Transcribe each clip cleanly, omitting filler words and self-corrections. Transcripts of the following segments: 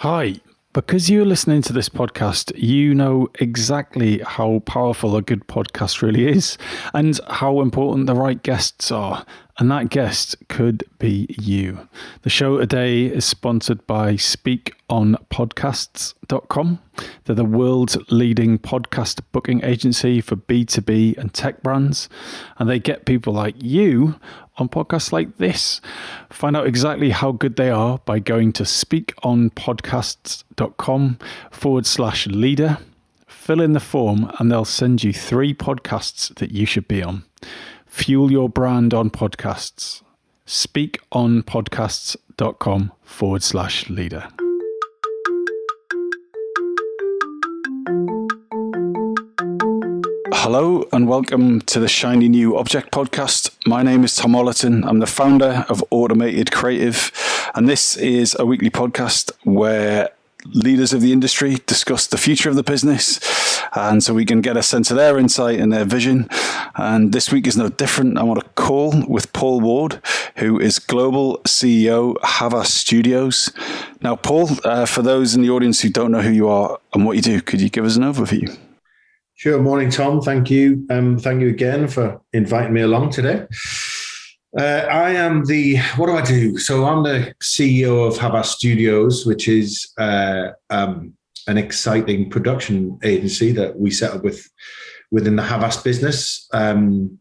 Hi. Because you're listening to this podcast, you know exactly how powerful a good podcast really is and how important the right guests are. And that guest could be you. The show today is sponsored by speakonpodcasts.com. They're the world's leading podcast booking agency for B2B and tech brands. And they get people like you on podcasts like this. Find out exactly how good they are by going to speakonpodcasts.com/leader. Fill in the form and they'll send you 3 podcasts that you should be on. Fuel your brand on podcasts. speakonpodcasts.com/leader. Hello and welcome to the Shiny New Object podcast. My name is Tom Ollerton. I'm the founder of Automated Creative, and this is a weekly podcast where leaders of the industry discuss the future of the business, and so we can get a sense of their insight and their vision. And this week is no different. I'm on a call with Paul Ward, who is Global CEO, Havas Studios. Now, Paul, for those in the audience who don't know who you are and what you do, could you give us an overview? Sure. Morning, Tom. Thank you. Thank you again for inviting me along today. What do I do? So I'm the CEO of Havas Studios, which is an exciting production agency that we set up within the Havas business. I'm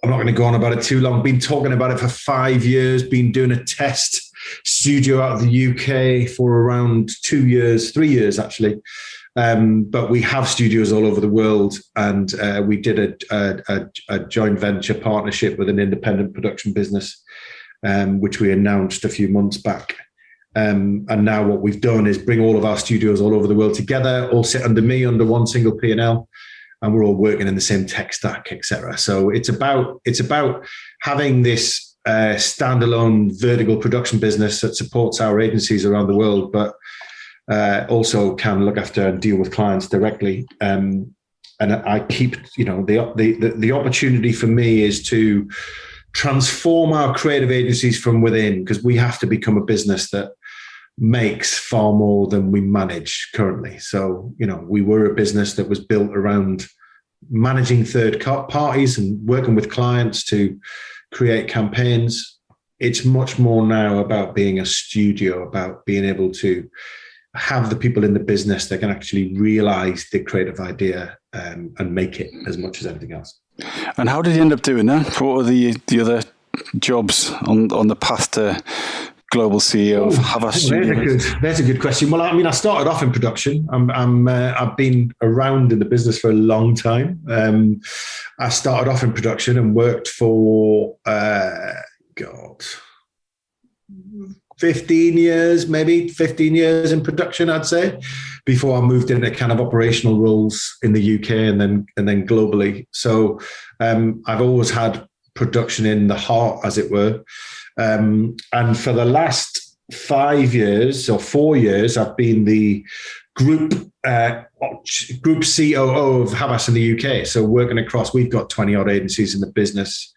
not going to go on about it too long. Been talking about it for 5 years, been doing a test studio out of the UK for around 2 years, 3 years actually. But we have studios all over the world, and we did a joint venture partnership with an independent production business, which we announced a few months back. And now what we've done is bring all of our studios all over the world together, all sit under me, under one single P&L, and we're all working in the same tech stack, etc. So it's about having this standalone vertical production business that supports our agencies around the world, but also can look after and deal with clients directly. And I keep, the opportunity for me is to transform our creative agencies from within, because we have to become a business that makes far more than we manage currently. So, we were a business that was built around managing third parties and working with clients to create campaigns. It's much more now about being a studio, about being able to have the people in the business that can actually realize the creative idea and make it as much as anything else. And how did you end up doing that? What were the other jobs on the path to global CEO of Havas Studios? That's a good question. Well, I started off in production. I've been around in the business for a long time. I started off in production and worked for 15 years in production, I'd say, before I moved into kind of operational roles in the UK and then globally. So I've always had production in the heart, as it were. And for the last 5 years or 4 years, I've been the group COO of Havas in the UK. So working across, we've got 20 odd agencies in the business.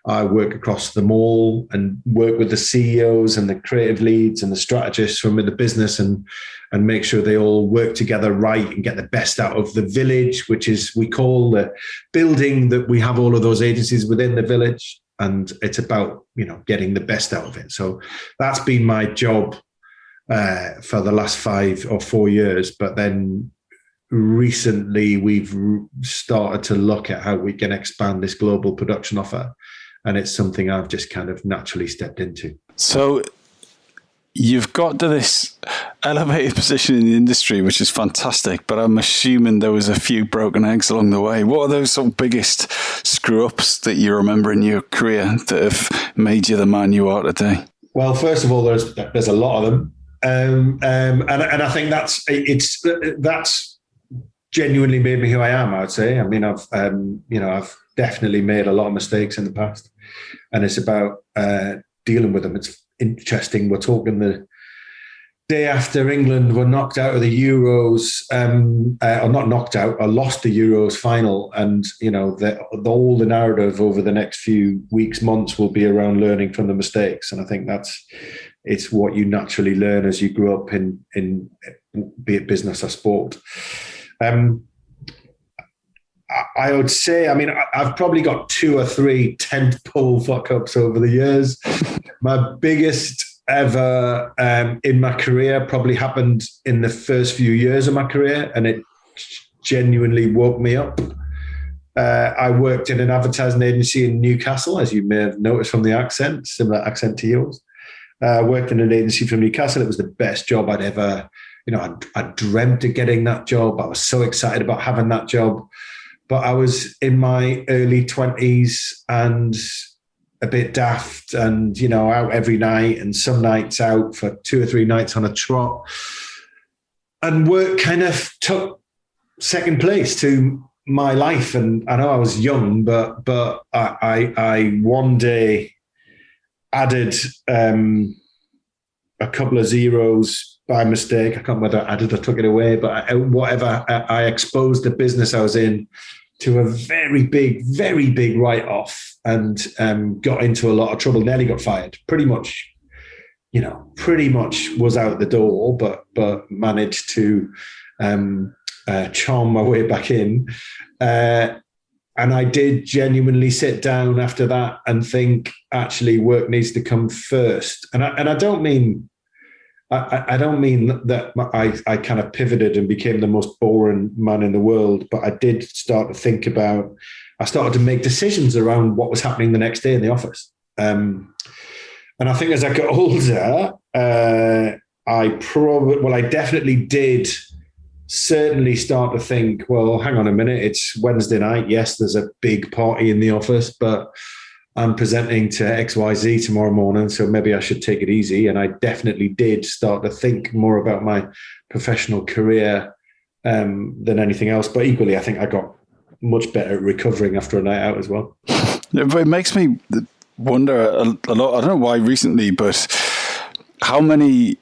I work across them all and work with the CEOs and the creative leads and the strategists from the business and make sure they all work together right and get the best out of the village, which is, we call the building that we have all of those agencies within the village. And it's about, getting the best out of it. So that's been my job for the last 5 or 4 years. But then recently we've started to look at how we can expand this global production offer. And it's something I've just kind of naturally stepped into. So you've got to this elevated position in the industry, which is fantastic, but I'm assuming there was a few broken eggs along the way. What are those sort of biggest screw-ups that you remember in your career that have made you the man you are today? Well, first of all, there's a lot of them. And I think that's genuinely made me who I am, I would say. I mean, I've definitely made a lot of mistakes in the past, and it's about dealing with them. It's interesting. We're talking the day after England were knocked out of the Euros, or not knocked out, or lost the Euros final. And, all the narrative over the next few weeks, months will be around learning from the mistakes. And I think that's it's what you naturally learn as you grow up in be it business or sport. I would say, I mean, I've probably got 2 or 3 tent pole fuck ups over the years. My biggest ever in my career probably happened in the first few years of my career, and it genuinely woke me up. I worked in an advertising agency in Newcastle, as you may have noticed from the accent, similar accent to yours. I worked in an agency from Newcastle. It was the best job I'd ever, I dreamt of getting that job. I was so excited about having that job. But I was in my early 20s and a bit daft and, out every night, and some nights out for 2 or 3 nights on a trot. And work kind of took second place to my life. And I know I was young, but I one day added a couple of zeros by mistake. I can't remember whether I added or took it away, but I exposed the business I was in to a very big write-off, and got into a lot of trouble. Nearly got fired. Pretty much was out the door, but managed to charm my way back in. And I did genuinely sit down after that and think, actually, work needs to come first. And I don't mean that I kind of pivoted and became the most boring man in the world, but I did start to think about, I started to make decisions around what was happening the next day in the office. And I think as I got older, I definitely did certainly start to think, well, hang on a minute, it's Wednesday night. Yes, there's a big party in the office, but I'm presenting to XYZ tomorrow morning, so maybe I should take it easy. And I definitely did start to think more about my professional career than anything else. But equally, I think I got much better at recovering after a night out as well. Yeah, but it makes me wonder a lot. I don't know why recently, but how many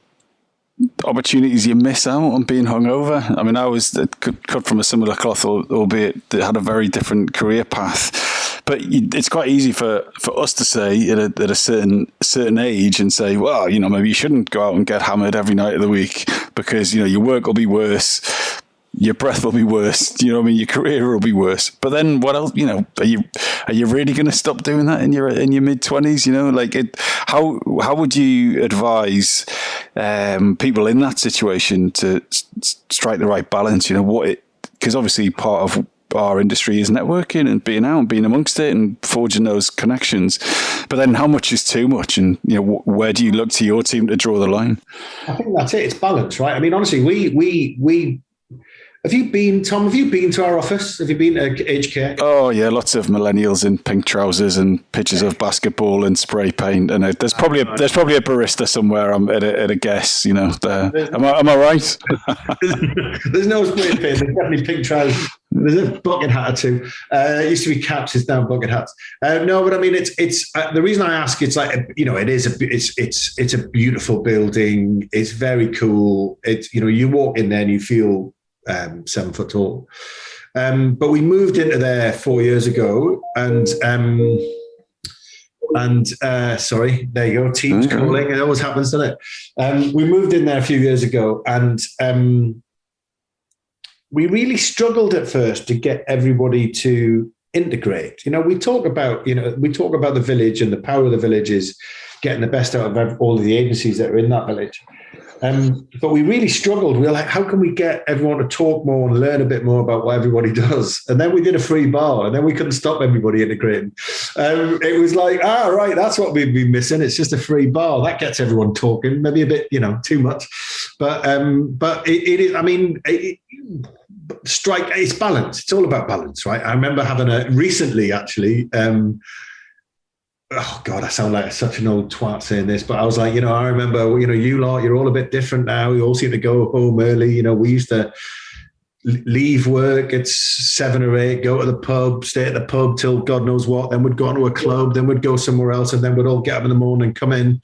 opportunities you miss out on being hungover. I mean, I was cut from a similar cloth, albeit that had a very different career path. But it's quite easy for us to say at a certain age and say, well, maybe you shouldn't go out and get hammered every night of the week because, your work will be worse, your breath will be worse, your career will be worse. But then what else, are you really going to stop doing that in your mid-20s? How would you advise people in that situation to strike the right balance? Because obviously part of our industry is networking and being out and being amongst it and forging those connections. But then how much is too much? And, where do you look to your team to draw the line? I think that's it. It's balance, right? I mean, honestly, we have you been, Tom, have you been to our office? Have you been to HK? Oh, yeah, lots of millennials in pink trousers and pictures of basketball and spray paint. And there's probably a barista somewhere. I'm at a guess, there. Am I right? There's no spray paint. There's definitely pink trousers. There's a bucket hat or two. It used to be caps. It's now bucket hats. No, but I mean, it's the reason I ask. It's like it's a beautiful building. It's very cool. It's you walk in there and you feel 7 foot tall. But we moved into there 4 years ago, and sorry, there you go. Teams calling. It always happens, doesn't it? We moved in there a few years ago, and we really struggled at first to get everybody to integrate. We talk about the village, and the power of the village is getting the best out of all of the agencies that are in that village. But we really struggled. We were like, how can we get everyone to talk more and learn a bit more about what everybody does? And then we did a free bar, and then we couldn't stop everybody integrating. It was like, right, that's what we've been missing. It's just a free bar. That gets everyone talking, maybe a bit, too much. But it is, I mean, it's balance. It's all about balance, right? I remember having recently, actually, oh God, I sound like such an old twat saying this, but I was like, I remember, you lot, you're all a bit different now. You all seem to go home early. We used to leave work at 7 or 8, go to the pub, stay at the pub till God knows what. Then we'd go to a club, then we'd go somewhere else, and then we'd all get up in the morning, come in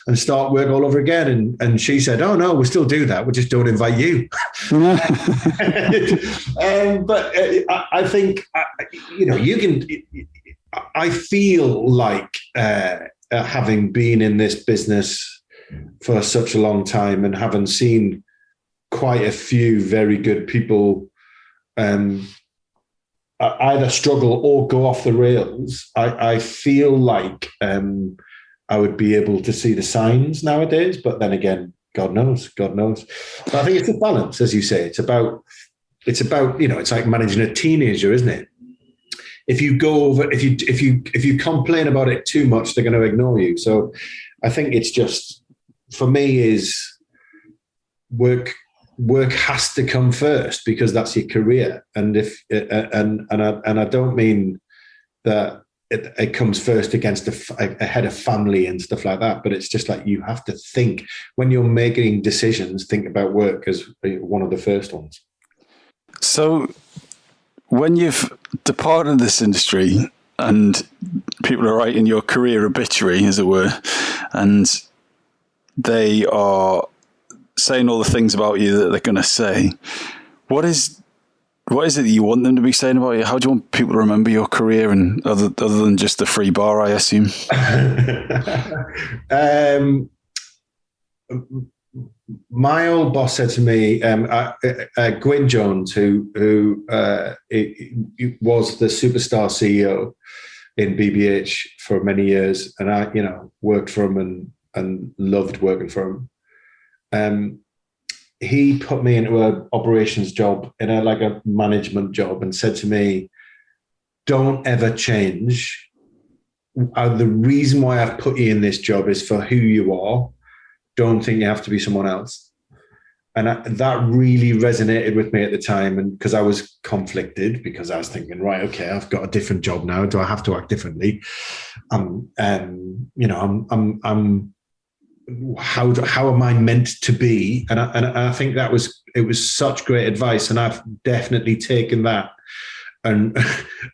and start work all over again. And she said, oh no, we still do that. We just don't invite you. But I think, you can... I feel like having been in this business for such a long time, and having seen quite a few very good people either struggle or go off the rails, I feel like I would be able to see the signs nowadays. But then again, God knows. But I think it's a balance, as you say. It's about it's like managing a teenager, isn't it? If you go over, if you complain about it too much, they're going to ignore you. So I think it's just, for me, is work has to come first, because that's your career. And if and I don't mean that it comes first against ahead of family and stuff like that, but it's just like, you have to think, when you're making decisions, think about work as one of the first ones. So when you've departed this industry and people are writing your career obituary, as it were, and they are saying all the things about you that they're going to say, what is it that you want them to be saying about you? How do you want people to remember your career, and other than just the free bar, I assume? My old boss said to me, Gwyn Jones, who was the superstar CEO in BBH for many years, and I, worked for him and loved working for him. He put me into an operations job, in a management job, and said to me, "Don't ever change. The reason why I've put you in this job is for who you are. Don't think you have to be someone else." And that really resonated with me at the time, and because I was conflicted, because I was thinking, right, okay, I've got a different job now. Do I have to act differently? How am I meant to be? And I think it was such great advice, and I've definitely taken that and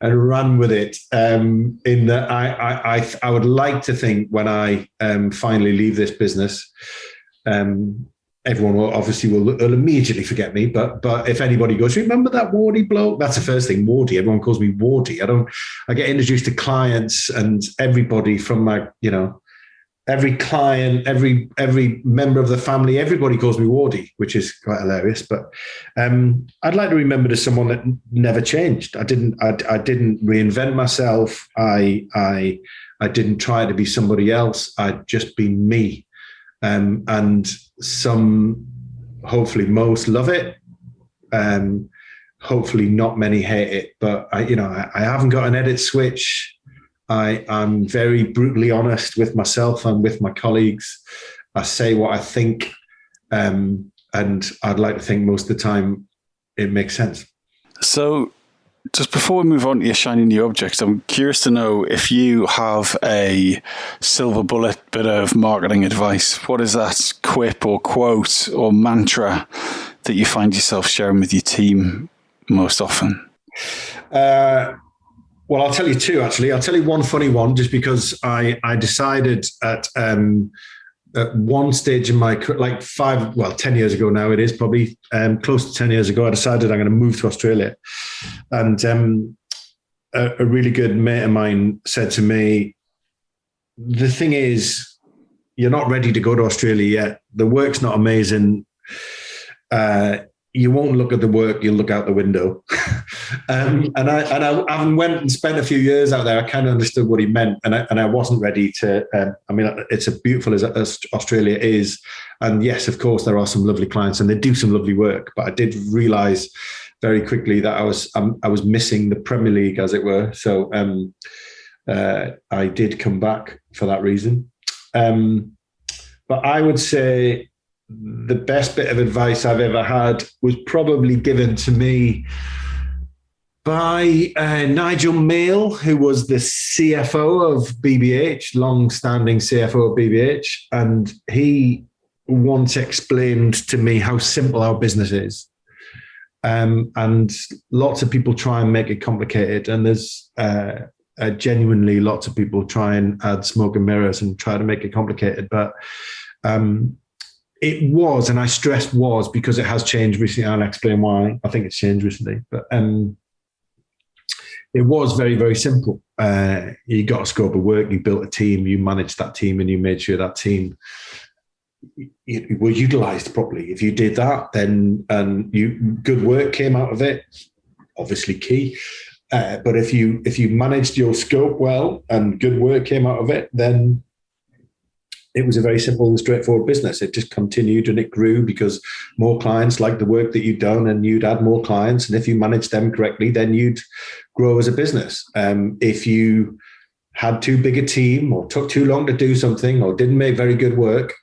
ran with it. In that I would like to think, when I finally leave this business, everyone will immediately forget me. But if anybody goes, "Remember that Wardy bloke?" That's the first thing, Wardy. Everyone calls me Wardy. I get introduced to clients and everybody from my, every client, every member of the family, everybody calls me Wardy, which is quite hilarious. But I'd like to remember as someone that never changed. I didn't reinvent myself. I didn't try to be somebody else. I'd just been me. And some, hopefully most, love it. Hopefully not many hate it. But I haven't got an edit switch. I'm very brutally honest with myself and with my colleagues. I say what I think, and I'd like to think most of the time it makes sense. So just before we move on to your shiny new objects, I'm curious to know if you have a silver bullet bit of marketing advice. What is that quip or quote or mantra that you find yourself sharing with your team most often? Well, I'll tell you two, actually. I'll tell you one funny one, just because I decided at one stage in my career, 10 years ago now, it is probably close to 10 years ago, I decided I'm going to move to Australia. And a really good mate of mine said to me, "The thing is, you're not ready to go to Australia yet. The work's not amazing. You won't look at the work, you'll look out the window." And I went and spent a few years out there. I kind of understood what he meant, and I wasn't ready to. It's as beautiful as Australia is, and yes, of course, there are some lovely clients, and they do some lovely work. But I did realise very quickly that I was missing the Premier League, as it were. So I did come back for that reason. But I would say the best bit of advice I've ever had was probably given to me by Nigel Mail, who was the CFO of BBH, long-standing CFO of BBH. And he once explained to me how simple our business is. And lots of people try and make it complicated. And there's genuinely lots of people try and add smoke and mirrors and try to make it complicated. But it was, and I stress was, because it has changed recently. I'll explain why I think it's changed recently. But it was very, very simple. You got a scope of work, you built a team, you managed that team, and you made sure that team were utilized properly. If you did that, then good work came out of it, obviously key. But if you managed your scope well and good work came out of it, then it was a very simple and straightforward business. It just continued and it grew because more clients liked the work that you'd done, and you'd add more clients. And if you managed them correctly, then you'd grow as a business. If you had too big a team or took too long to do something or didn't make very good work,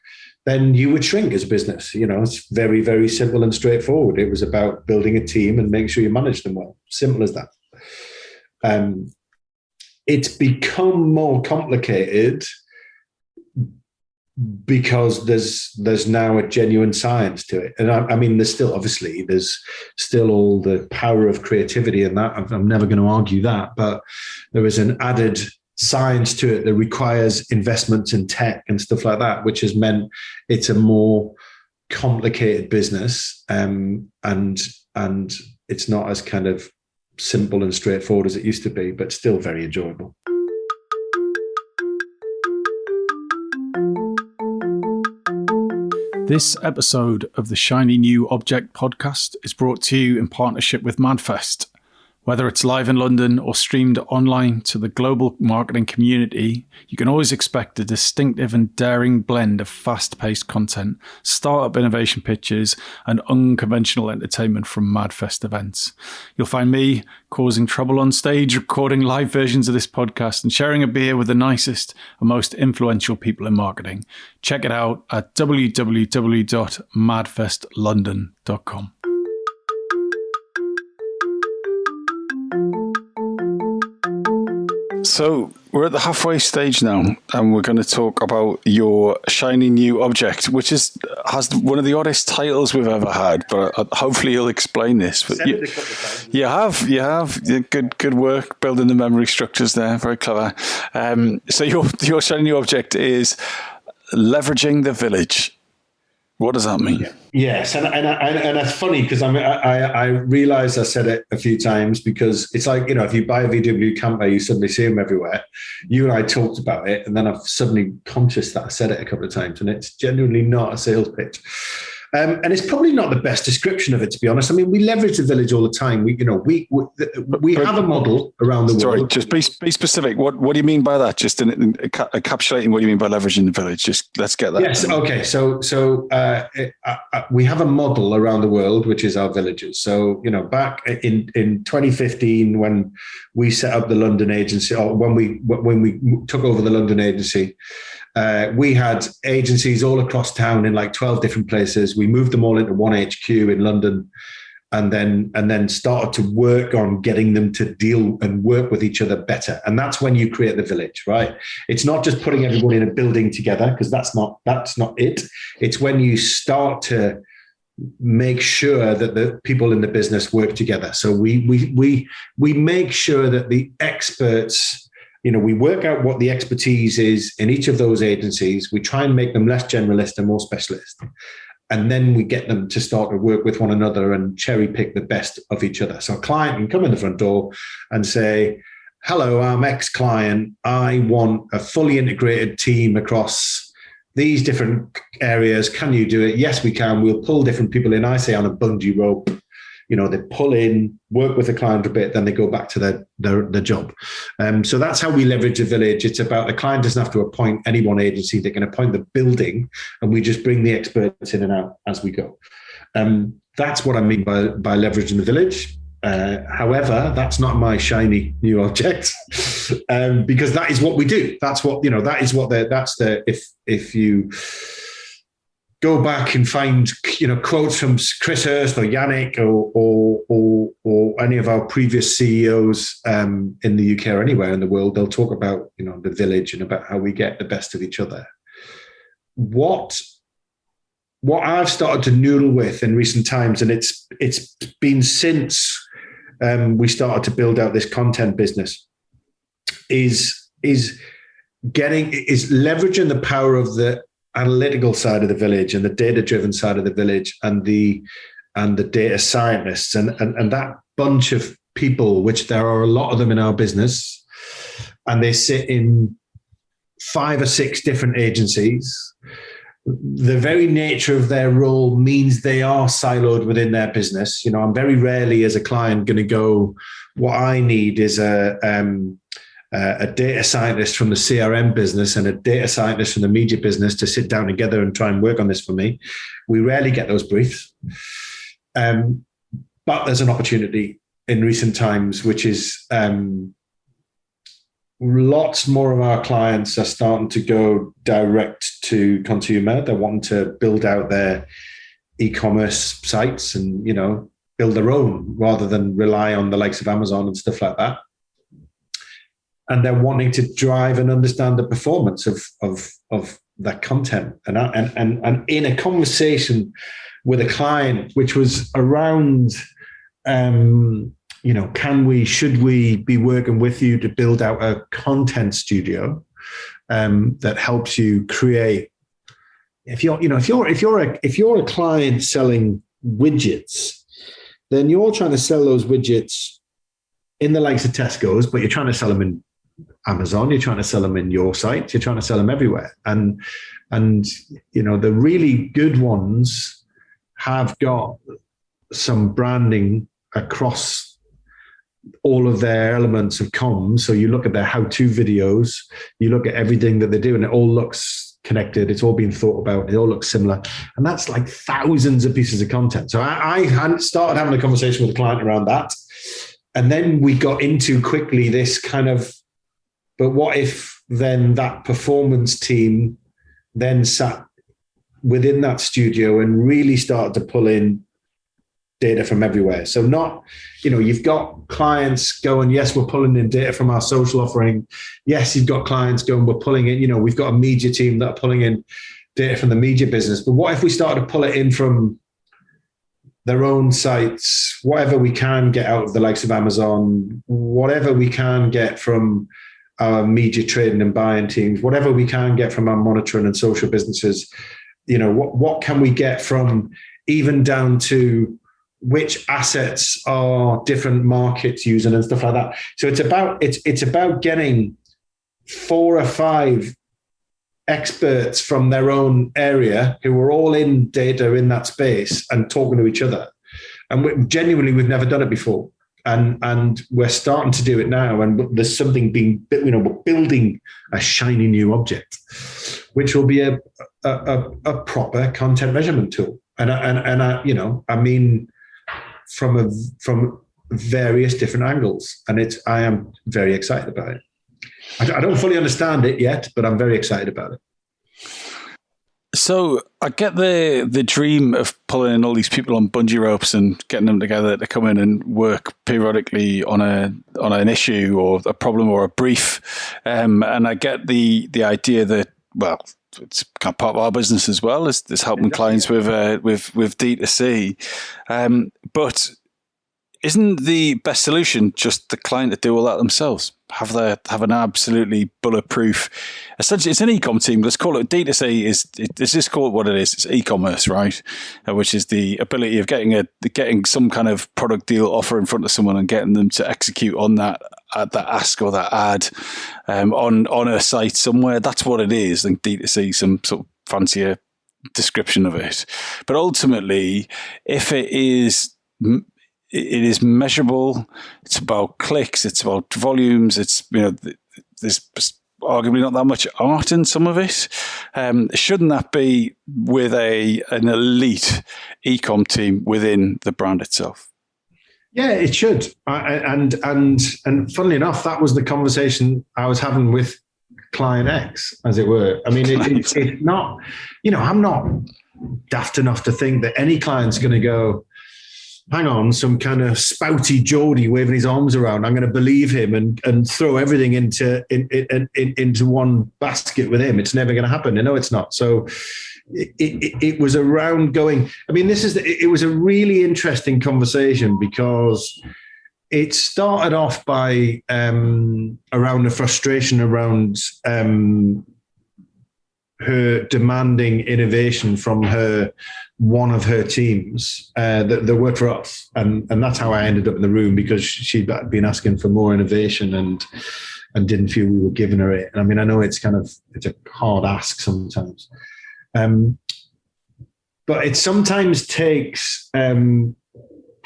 then you would shrink as a business. It's very, very simple and straightforward. It was about building a team and making sure you manage them well. Simple as that. It's become more complicated because there's now a genuine science to it. And I mean, there's still all the power of creativity in that. I'm never going to argue that, but there is an added science to it that requires investments in tech and stuff like that, which has meant it's a more complicated business. And it's not as kind of simple and straightforward as it used to be, but still very enjoyable. This episode of the Shiny New Object podcast is brought to you in partnership with Madfest. Whether it's live in London or streamed online to the global marketing community, you can always expect a distinctive and daring blend of fast-paced content, startup innovation pitches, and unconventional entertainment from Madfest events. You'll find me causing trouble on stage, recording live versions of this podcast, and sharing a beer with the nicest and most influential people in marketing. Check it out at www.madfestlondon.com. So we're at the halfway stage now, and we're going to talk about your shiny new object, which has one of the oddest titles we've ever had. But hopefully you'll explain this. But you have good work building the memory structures there. Very clever. So your shiny new object is leveraging the village. What does that mean? Yes, and it's funny because I realised I said it a few times, because it's like, if you buy a VW camper, you suddenly see them everywhere. You and I talked about it, and then I've suddenly conscious that I said it a couple of times, and it's genuinely not a sales pitch. And it's probably not the best description of it, to be honest. I mean, we leverage the village all the time. We have a model around the world. Sorry, just be specific. What do you mean by that? Just in encapsulating what you mean by leveraging the village. Just let's get that. Yes. Okay. So we have a model around the world, which is our villages. So back in 2015, when we set up the London agency, or when we took over the London agency. We had agencies all across town in like 12 different places. We moved them all into one HQ in London, and then started to work on getting them to deal and work with each other better. And that's when you create the village, right? It's not just putting everyone in a building together, because that's not it. It's when you start to make sure that the people in the business work together. So we make sure that the experts, we work out what the expertise is in each of those agencies. We try and make them less generalist and more specialist. And then we get them to start to work with one another and cherry pick the best of each other. So a client can come in the front door and say, hello, I'm ex-client. I want a fully integrated team across these different areas. Can you do it? Yes, we can. We'll pull different people in. I say on a bungee rope. They pull in, work with the client a bit, then they go back to their job. So that's how we leverage the village. It's about the client doesn't have to appoint any one agency. They can appoint the building, and we just bring the experts in and out as we go. That's what I mean by leveraging the village. However, that's not my shiny new object, because that is what we do. That's what, if you go back and find, quotes from Chris Hurst or Yannick or any of our previous CEOs in the UK or anywhere in the world, they'll talk about, the village and about how we get the best of each other. What I've started to noodle with in recent times, and it's been since we started to build out this content business, is leveraging the power of the analytical side of the village and the data-driven side of the village and the data scientists and that bunch of people, which there are a lot of them in our business, and they sit in 5 or 6 different agencies. the very nature of their role means they are siloed within their business. You know, I'm very rarely as a client going to go, what I need is a data scientist from the CRM business and a data scientist from the media business to sit down together and try and work on this for me. We rarely get those briefs. But there's an opportunity in recent times, which is lots more of our clients are starting to go direct to consumer. They're wanting to build out their e-commerce sites and, you know, build their own rather than rely on the likes of Amazon and stuff like that. And they're wanting to drive and understand the performance of that content. And in a conversation with a client, which was around, you know, should we be working with you to build out a content studio that helps you create? If you're a client selling widgets, then you're trying to sell those widgets in the likes of Tesco's, but you're trying to sell them in Amazon, you're trying to sell them in your site, you're trying to sell them everywhere. And you know, the really good ones have got some branding across all of their elements of comms. So you look at their how-to videos, you look at everything that they do, and it all looks connected. It's all been thought about. It all looks similar. And that's like thousands of pieces of content. So I hadn't started having a conversation with a client around that. And then we got into quickly this kind of, but what if then that performance team then sat within that studio and really started to pull in data from everywhere? So not, you know, you've got clients going, yes, we're pulling in data from our social offering. Yes, you've got clients going, we're pulling in, you know, we've got a media team that are pulling in data from the media business. But what if we started to pull it in from their own sites, whatever we can get out of the likes of Amazon, whatever we can get from our media trading and buying teams, whatever we can get from our monitoring and social businesses, you know, what can we get from even down to which assets are different markets using and stuff like that. So it's about getting 4 or 5 experts from their own area who are all in data in that space and talking to each other. And we've never done it before. And we're starting to do it now. And there's something being, you know, we're building a shiny new object, which will be a proper content measurement tool. And I, you know, I mean, from various different angles. And I am very excited about it. I don't fully understand it yet, but I'm very excited about it. So I get the dream of pulling in all these people on bungee ropes and getting them together to come in and work periodically on an issue or a problem or a brief. And I get the idea that, well, it's kind of part of our business as well as helping clients with D2C. But isn't the best solution just the client to do all that themselves? Have an absolutely bulletproof. Essentially, it's an e-com team. Let's call it D2C. Let's just call it what it is. It's e-commerce, right? Which is the ability of getting some kind of product deal offer in front of someone and getting them to execute on that ask or that ad on a site somewhere. That's what it is. I think D2C, some sort of fancier description of it. But ultimately, if it is measurable. It's about clicks. It's about volumes. It's, you know, there's arguably not that much art in some of it. Shouldn't that be with an elite e-com team within the brand itself? Yeah, it should. And funnily enough, that was the conversation I was having with client X, as it were. I mean, it's not, you know, I'm not daft enough to think that any client's going to go, hang on, some kind of spouty Geordie waving his arms around, I'm going to believe him and throw everything into one basket with him. It's never going to happen. No, it's not. So it was around going, I mean, it was a really interesting conversation because it started off by around the frustration around her demanding innovation from one of her teams that worked for us. And that's how I ended up in the room, because she'd been asking for more innovation and didn't feel we were giving her it. And I mean, I know it's a hard ask sometimes. But it sometimes takes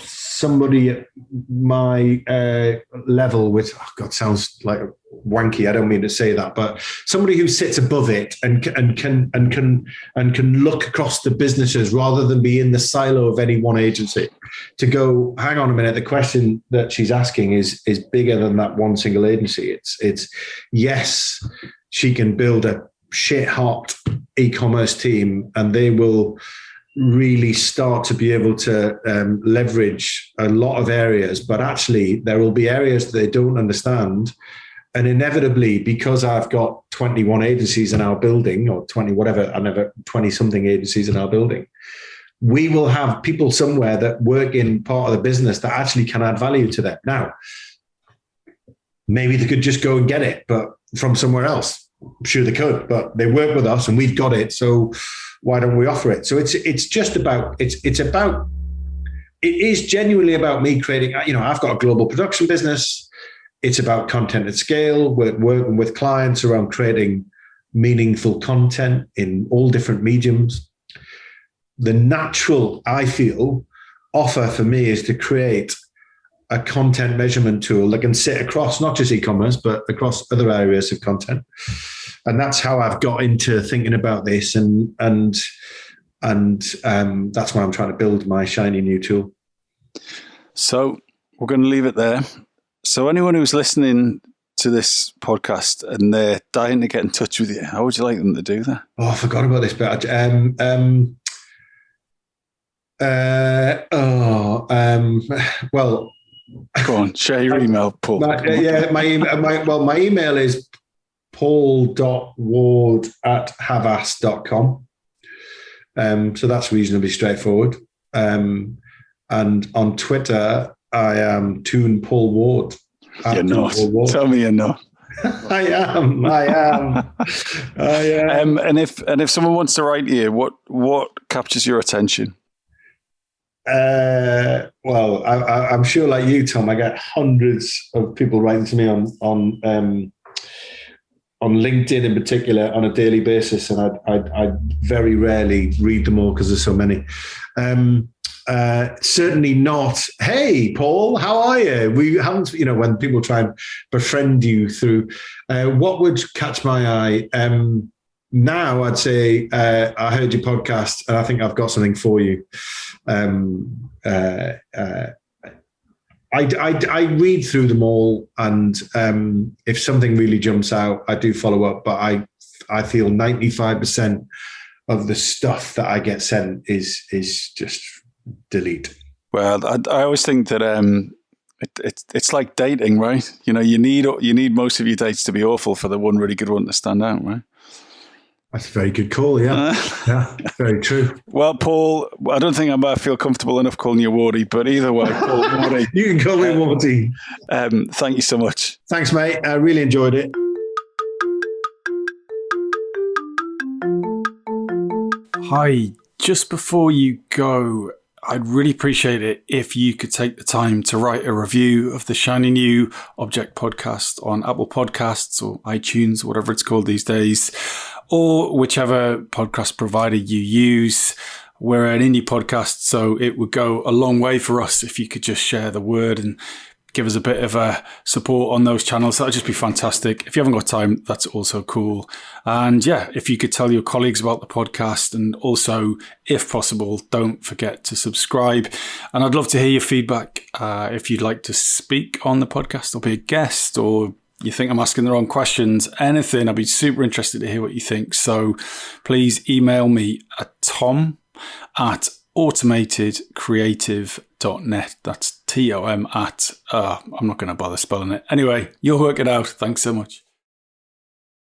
somebody at my level, which sounds like wanky. I don't mean to say that, but somebody who sits above it and can look across the businesses rather than be in the silo of any one agency. To go, hang on a minute, the question that she's asking is bigger than that one single agency. It's yes, she can build a shit hot e-commerce team, and they will really start to be able to leverage a lot of areas, but actually there will be areas that they don't understand. And inevitably, because I've got 21 agencies in our building, or 20, whatever, I never 20 something agencies in our building, we will have people somewhere that work in part of the business that actually can add value to them. Now, maybe they could just go and get it, but from somewhere else. I'm sure they could, but they work with us and we've got it. So why don't we offer it? So it is genuinely about me creating, I've got a global production business. It's about content at scale. We're working with clients around creating meaningful content in all different mediums. The natural, I feel, offer for me is to create a content measurement tool that can sit across not just e-commerce, but across other areas of content. And that's how I've got into thinking about this. And that's why I'm trying to build my shiny new tool. So we're going to leave it there. So anyone who's listening to this podcast and they're dying to get in touch with you, how would you like them to do that? Oh, I forgot about this bit. Well, go on, share your email, Paul. My email is paul.ward@havas.com. So that's reasonably straightforward. And on Twitter, I am Toon Paul Ward. You're not. Tell me you're not. I am. And if someone wants to write to you, what captures your attention? Well, I'm sure, like you, Tom, I get hundreds of people writing to me on LinkedIn in particular on a daily basis, and I very rarely read them all because there's so many. Certainly not, hey, Paul, how are you? We haven't, when people try and befriend you through, what would catch my eye? Now I'd say, I heard your podcast and I think I've got something for you. I read through them all, and if something really jumps out, I do follow up, but I feel 95% of the stuff that I get sent is just delete. Well, I always think that it's like dating, right? You need most of your dates to be awful for the one really good one to stand out, right? That's a very good call, yeah. Yeah, very true. Well, Paul, I don't think I feel comfortable enough calling you Wardy, but either way, Paul, Wardy. You can call me Wardy. Thank you so much. Thanks, mate. I really enjoyed it. Hi, just before you go, I'd really appreciate it if you could take the time to write a review of the shiny new Object podcast on Apple Podcasts or iTunes, whatever it's called these days, or whichever podcast provider you use. We're an indie podcast, so it would go a long way for us if you could just share the word and give us a bit of a support on those channels. That'd just be fantastic. If you haven't got time, that's also cool. And yeah, if you could tell your colleagues about the podcast, and also, if possible, don't forget to subscribe. And I'd love to hear your feedback. If you'd like to speak on the podcast or be a guest, or you think I'm asking the wrong questions, anything, I'd be super interested to hear what you think. So please email me at tom@automatedcreative.net. That's TOM at, I'm not going to bother spelling it. Anyway, you'll work it out. Thanks so much.